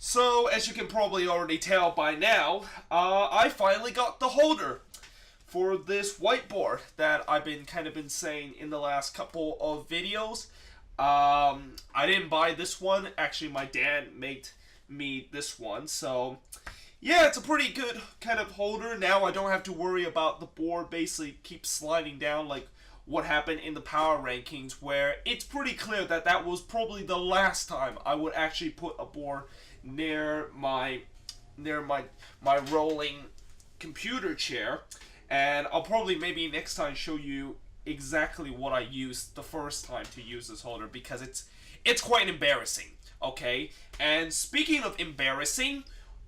So, as you can probably already tell by now, I finally got the holder for this whiteboard that I've been saying in the last couple of videos. I didn't buy this one. Actually, my dad made me this one. So, yeah, it's a pretty good kind of holder. Now I don't have to worry about the board basically keep sliding down like what happened in the power rankings, where it's pretty clear that that was probably the last time I would actually put a board near my rolling computer chair. And I'll probably maybe next time show you exactly what I used the first time to use this holder, because it's quite embarrassing. Okay, and speaking of embarrassing,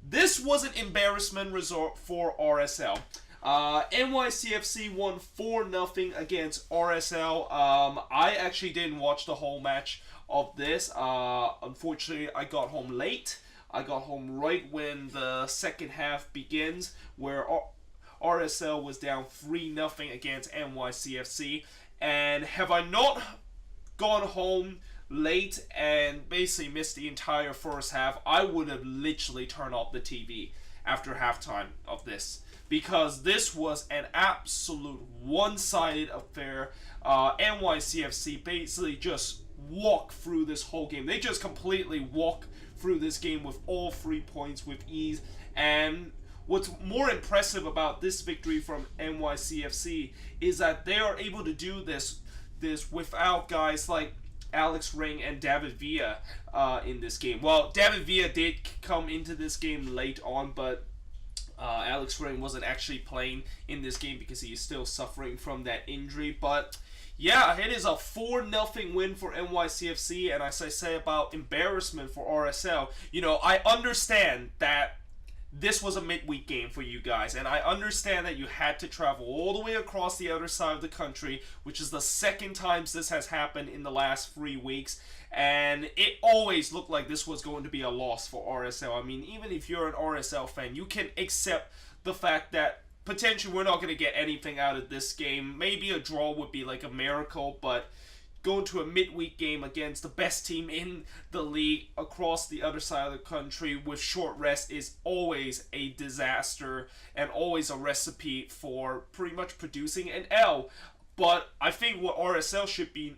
this was an embarrassment resort for RSL. NYCFC won 4-0 against RSL. I actually didn't watch the whole match of this. Unfortunately, I got home late. I got home right when the second half begins, where RSL was down 3-0 against NYCFC. And have I not gone home late and basically missed the entire first half, I would have literally turned off the TV after halftime of this, because this was an absolute one-sided affair. NYCFC basically just walked through this whole game. They just completely walked through this game with all 3 points with ease. And what's more impressive about this victory from NYCFC is that they are able to do this without guys like Alex Ring and David Villa in this game. Well, David Villa did come into this game late on, but Alex Ring wasn't actually playing in this game because he is still suffering from that injury. But yeah, it is a 4-0 win for NYCFC, and as I say about embarrassment for RSL, I understand that this was a midweek game for you guys, and I understand that you had to travel all the way across the other side of the country, which is the second time this has happened in the last 3 weeks, and it always looked like this was going to be a loss for RSL. I mean, even if you're an RSL fan, you can accept the fact that potentially we're not going to get anything out of this game. Maybe a draw would be like a miracle, but going to a midweek game against the best team in the league across the other side of the country with short rest is always a disaster and always a recipe for pretty much producing an L. But I think what RSL should be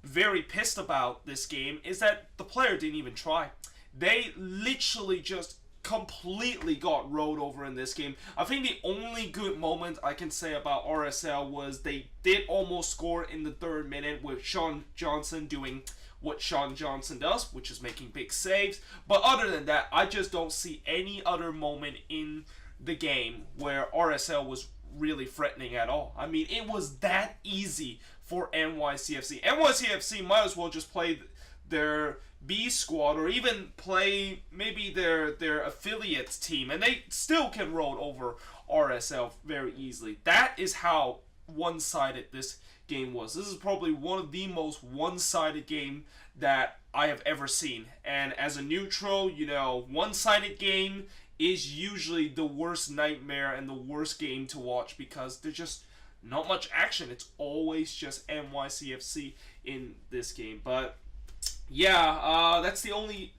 very pissed about this game is that the player didn't even try. They literally just completely got rolled over in this game. I think the only good moment I can say about RSL was they did almost score in the 3rd minute with Sean Johnson doing what Sean Johnson does, which is making big saves. But other than that, I just don't see any other moment in the game where RSL was really threatening at all. I mean, it was that easy for NYCFC. NYCFC might as well just play their B squad or even play maybe their affiliates team, and they still can roll over RSL very easily. That is how one-sided this game was. This is probably one of the most one-sided game that I have ever seen. And as a neutral, one-sided game is usually the worst nightmare and the worst game to watch, because there's just not much action. It's always just NYCFC in this game. But yeah, that's the only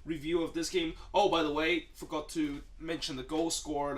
review of this game. Oh, by the way, forgot to mention the goal scored.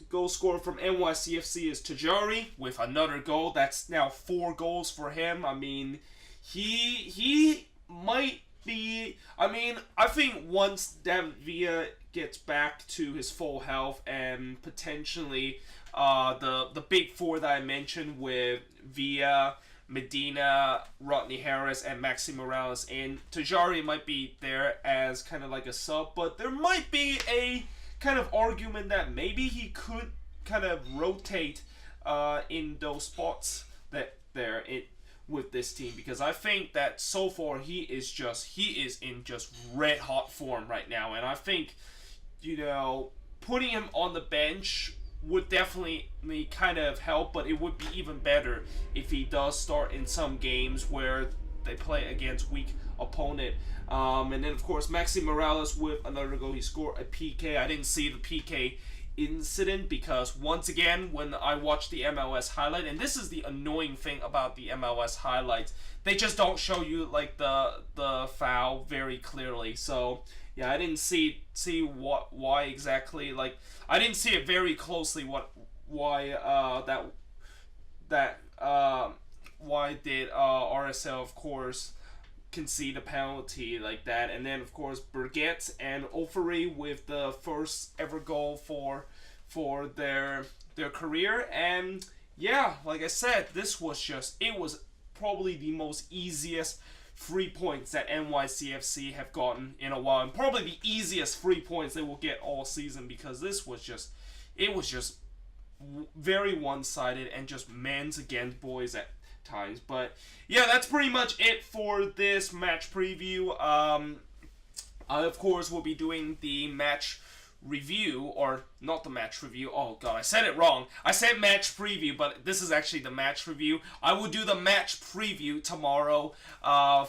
Goal scored from NYCFC is Tajari with another goal. That's now 4 goals for him. I mean, he might be. I mean, I think once David Villa gets back to his full health and potentially the big 4 that I mentioned with Villa, Medina, Rodney Harris, and Maxi Morales in, Tajari might be there as kind of like a sub, but there might be a kind of argument that maybe he could kind of rotate in those spots with this team, because I think that so far he is in just red hot form right now, and I think putting him on the bench would definitely kind of help, but it would be even better if he does start in some games where they play against weak opponent. And then of course Maxi Morales with another goal. He scored a PK. I didn't see the PK incident, because once again, when I watch the MLS highlight, and this is the annoying thing about the MLS highlights, they just don't show you like the foul very clearly. So yeah, I didn't see why exactly, like I didn't see it very closely why why did RSL, of course, concede a penalty like that. And then of course Burgett and Ofori with the first ever goal for their career. And yeah, like I said, this was just, it was probably the most easiest 3 points that NYCFC have gotten in a while, and probably the easiest 3 points they will get all season, because this was just, it was just very one-sided and just men's against boys at times. But yeah, that's pretty much it for this match preview. I of course will be doing the match review, or not the match review. Oh god, I said it wrong. I said match preview, but this is actually the match review. I will do the match preview tomorrow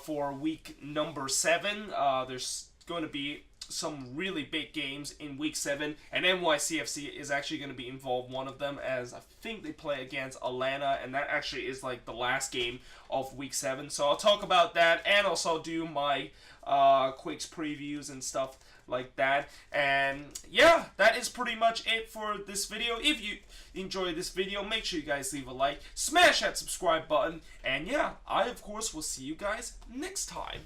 for week number 7. There's going to be some really big games in week 7, and NYCFC is actually going to be involved, one of them, as I think they play against Atlanta, and that actually is like the last game of week 7. So I'll talk about that, and also do my quicks previews and stuff like that. And yeah, that is pretty much it for this video. If you enjoyed this video, make sure you guys leave a like, smash that subscribe button, and yeah, I of course will see you guys next time.